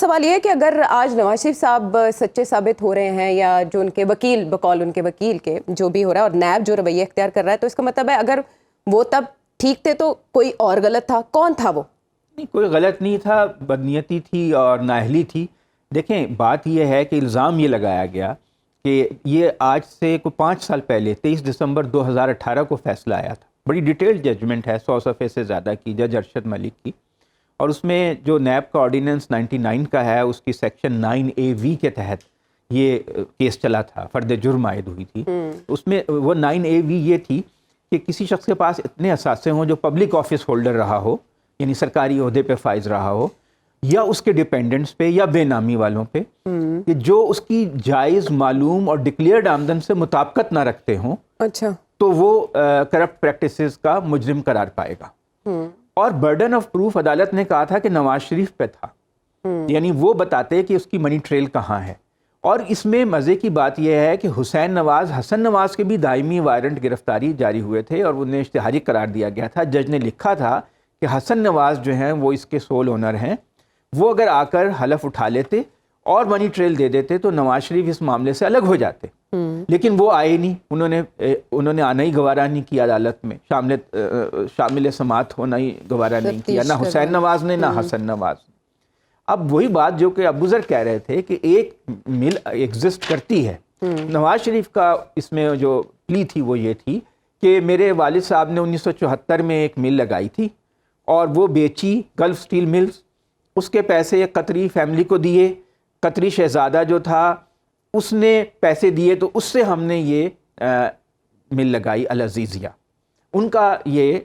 سوال یہ ہے کہ اگر آج نواز شریف صاحب سچے ثابت ہو رہے ہیں یا جو ان کے وکیل بقول ان کے وکیل کے جو بھی ہو رہا ہے اور نیب جو رویہ اختیار کر رہا ہے، تو اس کا مطلب ہے اگر وہ تب ٹھیک تھے تو کوئی اور غلط تھا. کون تھا وہ؟ نہیں، کوئی غلط نہیں تھا، بدنیتی تھی اور نااہلی تھی. دیکھیں بات یہ ہے کہ الزام یہ لگایا گیا کہ یہ آج سے کوئی 5 سال پہلے 23 دسمبر 2018 کو فیصلہ آیا تھا. بڑی ڈیٹیلڈ ججمنٹ ہے، 100 صفحے سے زیادہ کی، جج ارشد ملک کی. اور اس میں جو نیب کا آرڈیننس 99 کا ہے، اس کی سیکشن 9A(V) کے تحت یہ کیس چلا تھا، فرد جرم عائد ہوئی تھی. اس میں وہ 9A(V) یہ تھی کہ کسی شخص کے پاس اتنے اثاثے ہوں جو پبلک آفس ہولڈر رہا ہو، یعنی سرکاری عہدے پہ فائز رہا ہو، یا اس کے ڈیپینڈنٹس پہ یا بے نامی والوں پہ، کہ جو اس کی جائز معلوم اور ڈکلیئرڈ آمدن سے مطابقت نہ رکھتے ہوں، اچھا، تو وہ کرپٹ پریکٹسز کا مجرم قرار پائے گا. اور برڈن آف پروف عدالت نے کہا تھا کہ نواز شریف پہ تھا، یعنی وہ بتاتے کہ اس کی منی ٹریل کہاں ہے. اور اس میں مزے کی بات یہ ہے کہ حسین نواز، حسن نواز کے بھی دائمی وارنٹ گرفتاری جاری ہوئے تھے اور انہیں اشتہاری قرار دیا گیا تھا. جج نے لکھا تھا کہ حسن نواز جو ہیں وہ اس کے سول اونر ہیں، وہ اگر آ کر حلف اٹھا لیتے اور منی ٹریل دے دیتے تو نواز شریف اس معاملے سے الگ ہو جاتے. لیکن وہ آئے نہیں، انہوں نے آنا ہی گوارا نہیں کیا عدالت میں، شامل سماعت ہونا ہی گوارا نہیں کیا، نہ حسین نواز نے نہ حسن نواز نے. اب وہی بات جو کہ ابو ذر کہہ رہے تھے کہ ایک مل ایگزسٹ کرتی ہے. نواز شریف کا اس میں جو پلی تھی وہ یہ تھی کہ میرے والد صاحب نے 1974 میں ایک مل لگائی تھی اور وہ بیچی، گلف سٹیل ملز. اس کے پیسے قطری فیملی کو دیے، قطری شہزادہ جو تھا اس نے پیسے دیے، تو اس سے ہم نے یہ مل لگائی العزیزیہ. ان کا یہ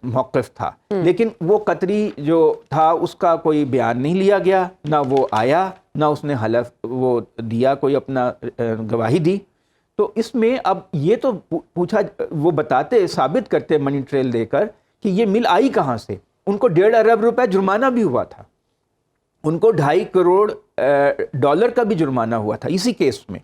موقف تھا. لیکن وہ قطری جو تھا اس کا کوئی بیان نہیں لیا گیا، نہ وہ آیا، نہ اس نے حلف وہ دیا، کوئی اپنا گواہی دی. تو اس میں اب یہ تو پوچھا، وہ بتاتے، ثابت کرتے منی ٹریل دے کر کہ یہ مل آئی کہاں سے. ان کو 1.5 ارب روپے جرمانہ بھی ہوا تھا، ان کو 2.5 کروڑ ڈالر کا بھی جرمانہ ہوا تھا اسی کیس میں.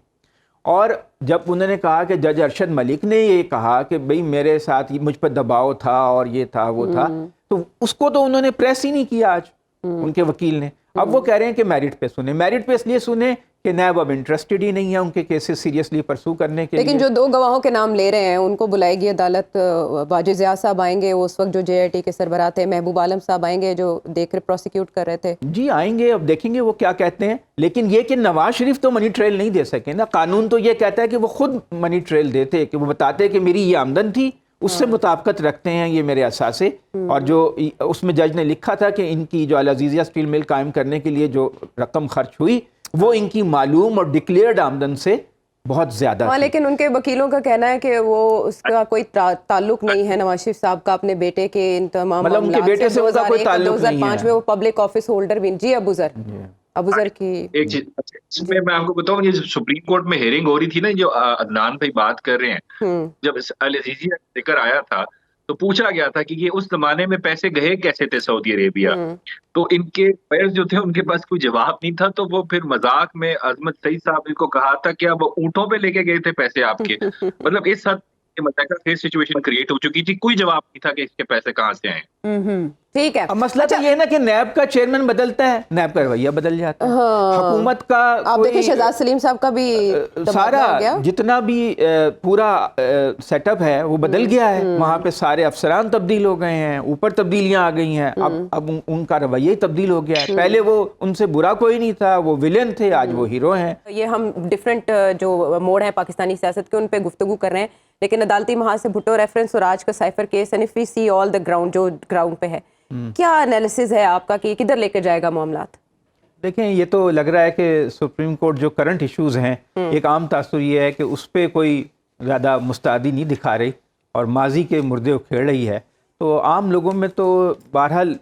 اور جب انہوں نے کہا کہ جج ارشد ملک نے یہ کہا کہ بھئی میرے ساتھ مجھ پر دباؤ تھا اور یہ تھا وہ تھا، تو اس کو تو انہوں نے پریس ہی نہیں کیا آج ان کے وکیل نے. اب وہ کہہ رہے ہیں کہ میرٹ پہ سنیں. میرٹ پہ اس لیے سنیں کہ نیب اب انٹرسٹڈ ہی نہیں ہے ان کے کیسز سیریسلی پرسو کرنے کے لیے. لیکن جو 2 گواہوں کے نام لے رہے ہیں ان کو بلائے گی عدالت. واجد ضیاء صاحب آئیں گے، وہ اس وقت جو JIT کے سربراہ تھے. محبوب عالم صاحب آئیں گے جو دیکھ پروسیکیوٹ کر رہے تھے. جی آئیں گے، اب دیکھیں گے وہ کیا کہتے ہیں. لیکن یہ کہ نواز شریف تو منی ٹریل نہیں دے سکے نا. قانون تو یہ کہتا ہے کہ وہ خود منی ٹریل دیتے، کہ وہ بتاتے کہ میری یہ آمدن تھی، اس سے مطابقت رکھتے ہیں یہ میرے اثاثے. اور جو اس میں جج نے لکھا تھا کہ ان کی جو العزیزیہ اسٹیل مل قائم کرنے کے لیے جو رقم خرچ ہوئی وہ ان کی معلوم اور ڈکلیئرڈ آمدن سے بہت زیادہ تھی. لیکن ان کے وکیلوں کا کہنا ہے کہ وہ اس کا کوئی تعلق نہیں ہے نواز شریف صاحب کا اپنے بیٹے کے ان تمام مطلب ان کے بیٹے سے ان کا کوئی تعلق نہیں ہے. 2005 میں وہ پبلک آفس ہولڈر بھی. جی ابو ذر کی ایک چیز اس میں میں آپ کو بتاؤں، یہ سپریم کورٹ میں ہیئرنگ ہو رہی تھی نا، جو عدنان بھائی بات کر رہے ہیں، جب العزیزیہ ذکر آیا تھا تو پوچھا گیا تھا کہ یہ اس زمانے میں پیسے گئے کیسے تھے سعودی عربیہ. تو ان کے فیئرز جو تھے ان کے پاس کوئی جواب نہیں تھا، تو وہ پھر مذاق میں عظمت سعید صاحب نے کو کہا تھا کہ اب اونٹوں پہ لے کے گئے تھے پیسے آپ کے. مطلب اس حد سچویشن کریٹ ہو چکی تھی، کوئی جواب نہیں تھا کہ اس کے پیسے کہاں سے آئے. ٹھیک ہے. اب مسئلہ تو یہ ہے نا کہ نیب کا چیئرمین بدلتا ہے، نیب کا رویہ بدل جاتا ہے. حکومت کا آپ دیکھیں شہزاد سلیم صاحب کا بھی سارا جتنا بھی پورا سیٹ اپ ہے وہ بدل گیا ہے. وہاں پہ سارے افسران تبدیل ہو گئے ہیں، اوپر تبدیلیاں آ گئی ہیں. اب ان کا رویہ ہی تبدیل ہو گیا ہے. پہلے وہ ان سے برا کوئی نہیں تھا، وہ ویلن تھے، آج وہ ہیرو ہیں. یہ ہم ڈفرینٹ جو موڑ ہیں پاکستانی سیاست کے ان پہ گفتگو کر رہے ہیں، لیکن عدالتی محاذ سے بھٹو ریفرنس اور آج کا cipher case, and if we see all the ground جو گراؤنڈ پہ ہے، کیا انالیسز ہے آپ کا کہ کدھر لے کے جائے گا معاملات؟ دیکھیں یہ تو لگ رہا ہے کہ سپریم کورٹ جو کرنٹ ایشوز ہیں، ایک عام تاثر یہ ہے کہ اس پہ کوئی زیادہ مستعدی نہیں دکھا رہی اور ماضی کے مردے اکھیڑ رہی ہے. تو عام لوگوں میں تو بہرحال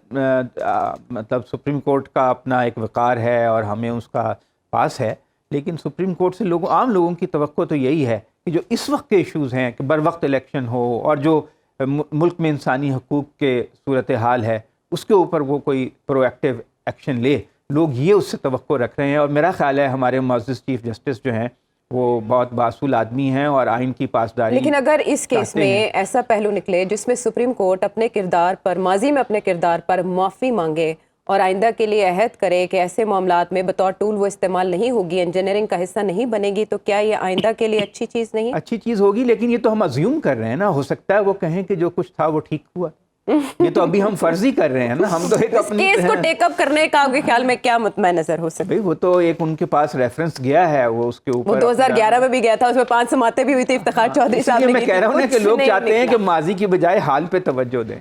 مطلب سپریم کورٹ کا اپنا ایک وقار ہے اور ہمیں اس کا پاس ہے. لیکن سپریم کورٹ سے عام لوگوں کی توقع تو یہی ہے کہ جو اس وقت کے ایشوز ہیں کہ بر وقت الیکشن ہو اور جو ملک میں انسانی حقوق کے صورتحال ہے اس کے اوپر وہ کوئی پرو ایکٹیو ایکشن لے. لوگ یہ اس سے توقع رکھ رہے ہیں. اور میرا خیال ہے ہمارے معزز چیف جسٹس جو ہیں وہ بہت باصول آدمی ہیں اور آئین کی پاسداری. لیکن اگر اس کیس میں ایسا پہلو نکلے جس میں سپریم کورٹ اپنے کردار پر، ماضی میں اپنے کردار پر معافی مانگے اور آئندہ کے لیے عہد کرے کہ ایسے معاملات میں بطور ٹول وہ استعمال نہیں ہوگی, انجینئرنگ کا حصہ نہیں بنے گی, تو کیا یہ آئندہ کے لیے اچھی چیز نہیں؟ اچھی چیز ہوگی, لیکن یہ تو ہم ازیوم کر رہے ہیں نا, ہو سکتا ہے وہ کہیں کہ جو کچھ تھا وہ ٹھیک ہوا. یہ تو ابھی ہم فرضی کر رہے ہیں نا, ہم تو ایک اس کیس کو ٹیک اپ کرنے کا آپ کے خیال میں کیا مطمئن نظر ہو سکتا ہے؟ وہ تو ایک ان کے پاس ریفرنس گیا ہے, وہ اس کے اوپر وہ 2011 میں بھی گیا تھا, اس میں 5 سماعتیں بھی ہوئی تھی, افتخار چودھری صاحب نے. میں کہہ رہا ہوں نا کہ لوگ چاہتے ہیں کہ ماضی کی بجائے حال پہ توجہ دیں.